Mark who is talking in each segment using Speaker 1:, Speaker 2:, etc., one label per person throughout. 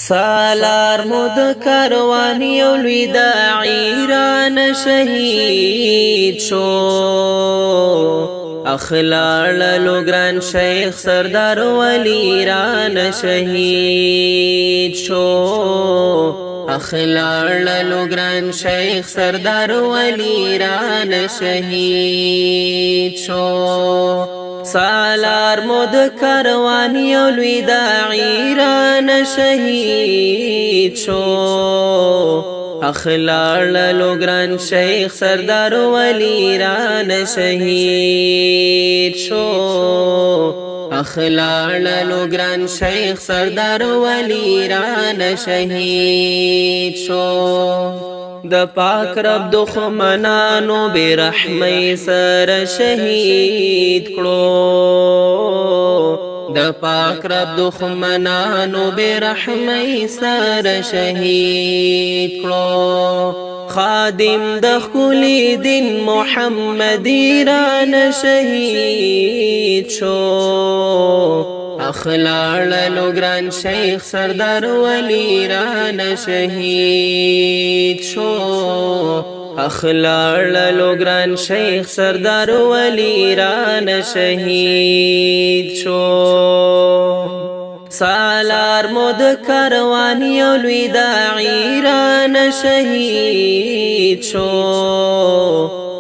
Speaker 1: سالار مود کاروانی او لوی داعی ران شهید شو اخلار لوگران شیخ سردار ولی ران شهید شو اخلار لوگران شیخ سردار ولی ران شهید شو سالار مود کاروانی او لوی داعی ران شهید شو اخلار لوگران شیخ سردار ولی ران شهید شو اخلار لوگران شیخ سردار ولی ران شهید شو د پاک رب دښمنانو بے رحمی سره شهید کړو د پاک رب دښمنانو بے رحمی سره شهید کړو خادم د ښکلي دین محمدي ران شهید شو اخلار لوگران شیخ سردار ولی ران شهید شو اخلار لوگران شیخ سردار ولی ران شهید شو سالار مود کاروانی او لوی داعی ران شهید شو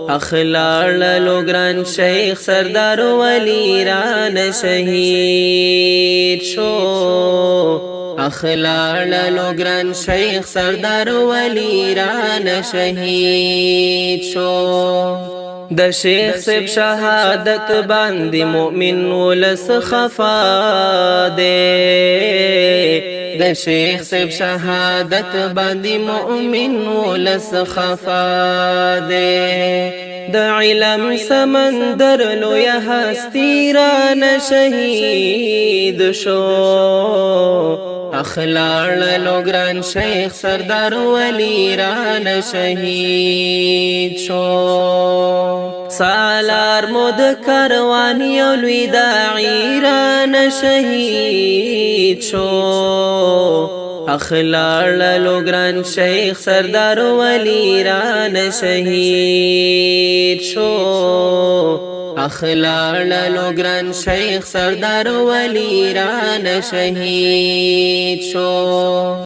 Speaker 1: اخلار لوگران شیخ سردار ولی ران شهید شو اخلار لوگران شیخ سردار ولی ران شهید شو د شیخ سب شهادت باندې مؤمن ولس خفا دے د شیخ سب شهادت باندې مؤمن ولس خفا دے د علم سمندر لوی هستی ران شهید شو اخلار لوگران شیخ سردار ولی ران شهید شو سالار مود کاروانی او لوی داعی ران شهید شو اخلار لوگران شیخ سردار ولی ران شهید شو اخلار لوگران شیخ سردار ولی ران شهید شو